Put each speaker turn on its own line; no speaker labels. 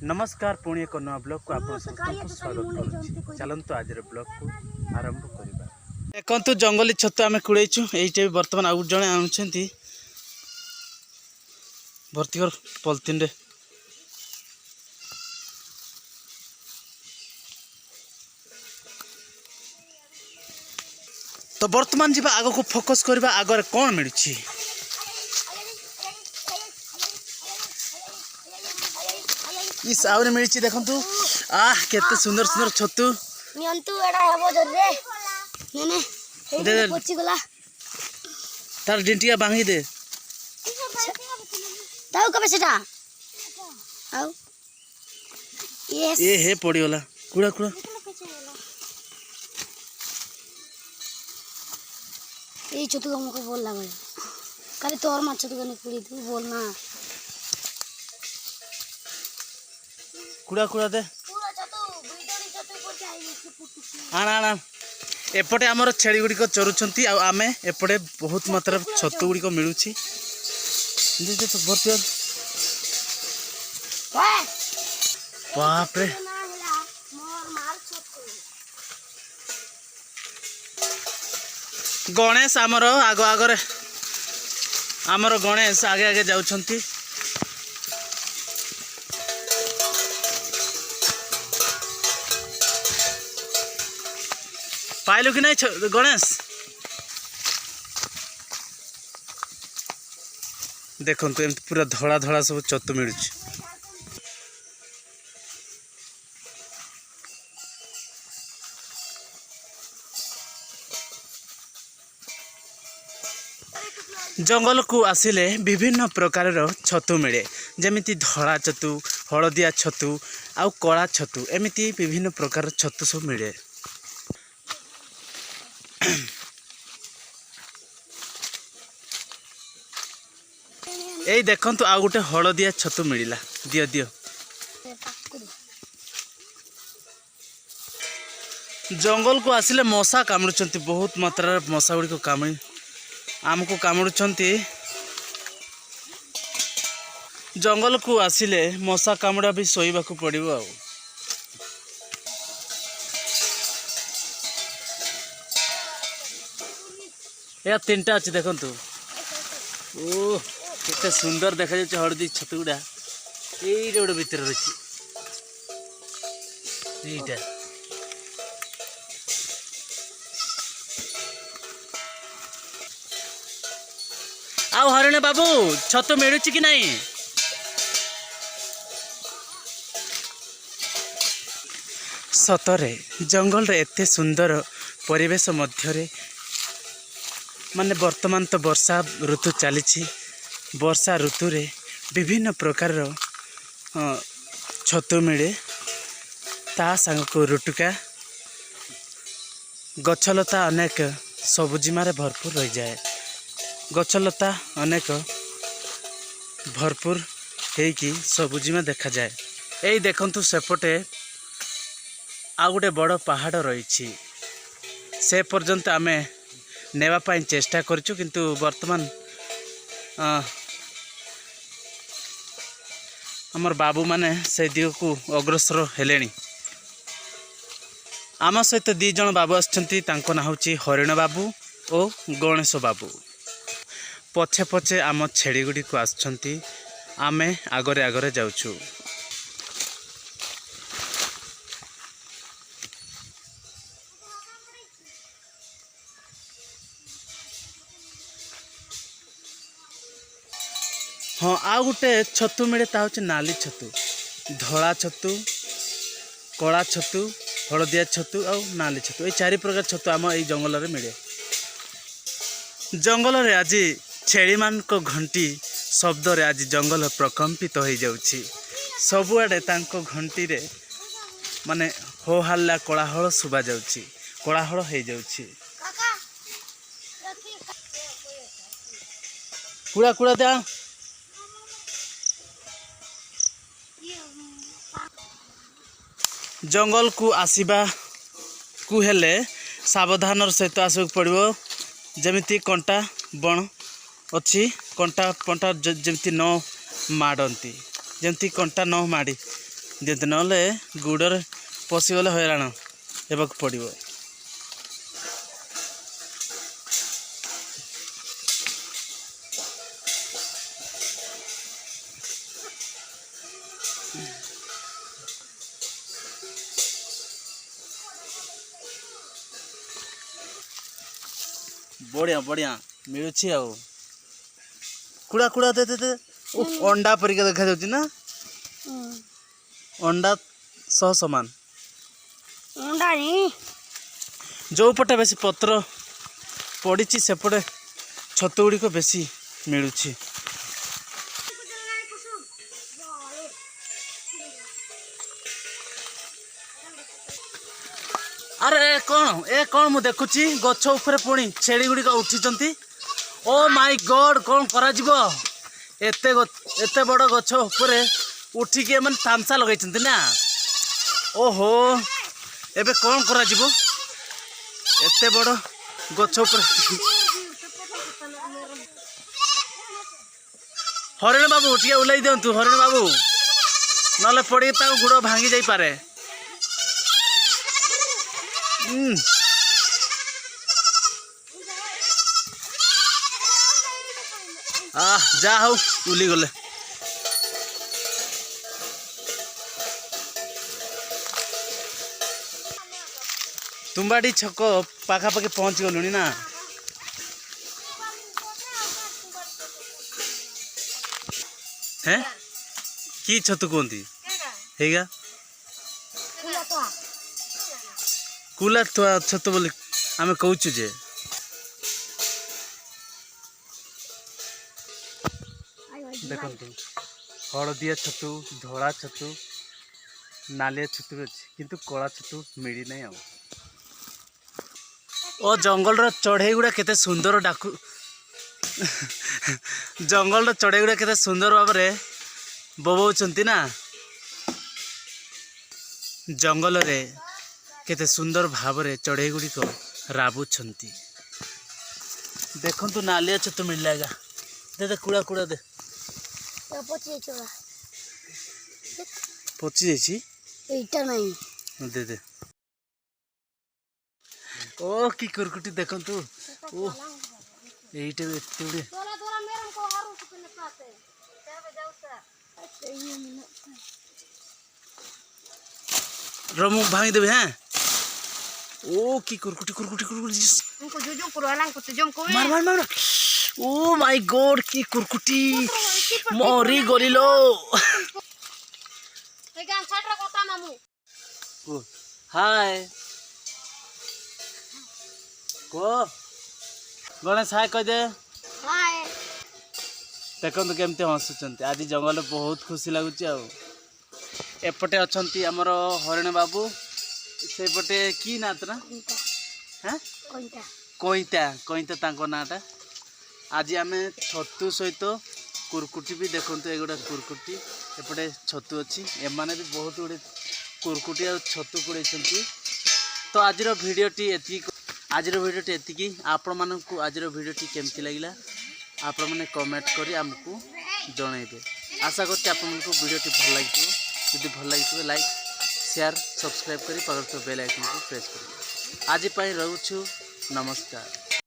नमस्कार पुणी एक नया ब्लॉग को आप समस्त स्वागत करुच्ची। चलतु आज ब्लॉग को आरंभ करवा। देखु जंगली छतु आम कूड़ेचु ये बर्तमान आउ जड़े आनुंट भर्ती कर पॉलिथिन रे। तो बर्तमान जी आग को फोकस करवा आगे कौन मिलूँ इस आउरे मिली देखु केते सुंदर सुंदर छतु
नियंतु एडा हेबो जरे नेने
दे
पची गला
तार डिंटिया बांगी दे
ताऊ कबे सेटा आउ यस
ए हे पड़ी वाला कुड़ा कुड़ा
ए छतु हमको बोल लागल काले तोर माछ छतु कने कुड़ी तू बोल ना
कुड़ा कुड़ा दे
पूरा छतु बिदड़ी छतु पर चाहिए
आना आना एपटे आमर छेड़ी गुड़िक चरुछंती आ आमे एपटे बहुत मात्रा छतु गुड़िक मिलुछि दे दे तो भर्ती बाप रे गणेश आमर आग आगरे आमर गणेश आगे आगे जाउछंती पाइलु कि नहीं गणेश देखो एमती पूरा धड़ा धड़ा सब छतु मिलू जंगल को आसिले विभिन्न प्रकार छतु मिले जमीती धड़ा छतु हलदिया छतु आउ कला छतु एमती विभिन्न प्रकार छतु सब मिले। यही देखंतु आ गोटे हलदिया छतु मिलला दियो दियो जंगल को आसिले मशा कामुड़ुचंती बहुत मात्रा मशा गुड़ी को कामुड़ी आमको कामुड़ुचंती जंगल को आसिले मशा कामुड़ा भी सोईबा को पड़िबो आ या तीनटा अच्छी देखंतु ओ केते सुंदर देखा जाচ্ছে हळदी छतु गुडा एई रोड भीतर रही एईटा आ हरिण बाबू छतु मिलुची कि नहीं सतरे जंगल रे एते सुंदर परिवेश मध्यरे माने वर्तमान तो वर्षा ऋतु चली वर्षा ऋतु रे विभिन्न प्रकार छतु मिले ता संग को रुटुका गछलता अनेक सबुजिमारे भरपूर रही जाए गछलता अनेक भरपूर हेकी सबुजिमा देखा जाए। यही देखंतु सेपटे आ गोटे बड़ पहाड़ रही से पर्यंत आमे नेवा पाई चेष्टा करछु किंतु वर्तमान हमर बाबू माने से दिग को अग्रसर हेलेनी आम सहित दी जन बाबू आछंती तांको ना होची हरिण बाबू और गणेश बाबू पछे पछे आम छेड़ी गुडी को आछंती आमे आगरे आगरे जाउछु। हाँ आ गोटे छतु मिले ता हूँ नाली छतु धला छतु कला छतु हलदिया छतु आ नाली छतु ये चारि प्रकार छतु आम ये जंगल रे मिले। जंगल रे आज छेड़ी मान को घंटी शब्द रे आज जंगल प्रकम्पित हो जाउछि सबुआडे तांको घंटी रे माने हो हल्ला कोलाहल सुबा जाउछि कोलाहल हो जाउछि कुड़ा कुड़ा दे जंगल को आसवा को हेले सावधान सहित आसक पड़ो जमीती कंटा बण अच्छी कंटा पंटा जमती न माड़ती जमती कंटा न माड़ी ଯେମିତି ନହେଲେ ଗୁଡ଼ରେ ପଶିଗଲେ ହଇରାଣ ହେବାକୁ ପଡ଼ିବ। ବଢ଼ିଆ ବଢ଼ିଆ ମିଳୁଛି ଆଉ କୁଡ଼ା କୁଡ଼ା ଦେ ଅଣ୍ଡା ପରିକା ଦେଖାଯାଉଛି ନା ଅଣ୍ଡା ସହ ସମାନ। ଯେଉଁ ପଟେ ବେଶୀ ପତ୍ର ପଡ଼ିଛି ସେପଟେ ଛତୁ ଗୁଡ଼ିକ ବେଶୀ ମିଳୁଛି। ଆରେ କ'ଣ ମୁଁ ଦେଖୁଛି ଗଛ ଉପରେ ପୁଣି ଛେଳି ଗୁଡ଼ିକ ଉଠିଛନ୍ତି। ଓ ମାଇ ଗଡ୍, କ'ଣ କରାଯିବ? ଏତେ ବଡ଼ ଗଛ ଉପରେ ଉଠିକି ଏମାନେ ତାମସା ଲଗାଇଛନ୍ତି ନା। ଓହୋ, ଏବେ କ'ଣ କରାଯିବ? ଏତେ ବଡ଼ ଗଛ ଉପରେ ହରିଣ ବାବୁ ଟିକେ ଓହ୍ଲାଇ ଦିଅନ୍ତୁ। ହରିଣ ବାବୁ ନହେଲେ ପଡ଼ିକି ତାଙ୍କ ଗୋଡ଼ ଭାଙ୍ଗି ଯାଇପାରେ। ଯାହା ହଉ ଉଲିଗଲେ। ତୁମ୍ବାଡ଼ି ଛକ ପାଖାପାଖି ପହଞ୍ଚି ଗଲୁଣି ନା? ହେଁ, କି ଛତୁ କୁହନ୍ତି? ହେଇଗା କୁଲା ଛତୁ ବୋଲି ଆମେ କହୁଛୁ ଯେ। ଦେଖନ୍ତୁ, ହଳଦିଆ ଛତୁ, ଧଳା ଛତୁ, ନାଲିଆ ଛତୁ ଅଛି, କିନ୍ତୁ କଳା ଛତୁ ମିଳିନାହିଁ ଆଉ। ଓ ଜଙ୍ଗଲର ଚଢ଼େଇ ଗୁଡ଼ା କେତେ ସୁନ୍ଦର ଜଙ୍ଗଲର ଚଢ଼େଇ ଗୁଡ଼ା କେତେ ସୁନ୍ଦର ଭାବରେ ବୋବଉଛନ୍ତି ନା। ଜଙ୍ଗଲରେ କେତେ ସୁନ୍ଦର ଭାବରେ ଚଢ଼େଇ ଗୁଡ଼ିକ ରାବୁଛନ୍ତି। ଦେଖନ୍ତୁ ନାଲିଆ ଛତୁ ମିଳିଲା ଆଜ୍ଞା। ଦେ କୁଡ଼ା କୁଡ଼ା ଦେ। ପଚି ଯାଇଛି
ଏଇଟା ନାହିଁ।
ଦେ। ଓ କି କୁରକୁଟି ଦେଖନ୍ତୁ। ଓ ଏଇଟା ବି ଏତେ ଗୁଡ଼ିଏ। ମୁଁ ଭାଙ୍ଗିଦେବି। হ্যাঁ, ও কি কুরকুটি মার। ও মাই গড, কি কুরকুটি মরি গলিলো। হাই ଗଣେଶ ହାଏ କହିଦେ। ଦେଖନ୍ତୁ କେମିତି ହସୁଛନ୍ତି। ଆଜି ଜଙ୍ଗଲରେ ବହୁତ ଖୁସି ଲାଗୁଛି ଆଉ। ଏପଟେ ଅଛନ୍ତି ଆମର ହରିଣ ବାବୁ, ସେପଟେ କି ନାଁ ତ ନା? ହଁ, କଇଁତା ତାଙ୍କ ନାଁଟା। ଆଜି ଆମେ ଛତୁ ସହିତ କୁରକୁଟି ବି ଦେଖନ୍ତୁ, ଏଗୁଡ଼ା କୁରକୁଟି, ଏପଟେ ଛତୁ ଅଛି। ଏମାନେ ବି ବହୁତ ଗୁଡ଼ିଏ କୁରକୁଟି ଆଉ ଛତୁ କୁଡ଼େଇଛନ୍ତି। ତ ଆଜିର ଭିଡ଼ିଓଟି ଏତିକି। ଆପଣମାନଙ୍କୁ ଆଜିର ଭିଡ଼ିଓଟି କେମିତି ଲାଗିଲା ଆପଣମାନେ କମେଣ୍ଟ କରି ଆମକୁ ଜଣାଇବେ। ଆଶା କରୁଛି ଆପଣଙ୍କୁ ଭିଡ଼ିଓଟି ଭଲ ଲାଗିଥିବ। ଯଦି ଭଲ ଲାଗିଥିବ ଲାଇକ୍, ସେୟାର, ସବସ୍କ୍ରାଇବ୍ କରି ପାଖରେ ଥିବା ବେଲ୍ ଆଇକନ୍କୁ ପ୍ରେସ୍ କରିବେ। ଆଜି ପାଇଁ ରହୁଛୁ, ନମସ୍କାର।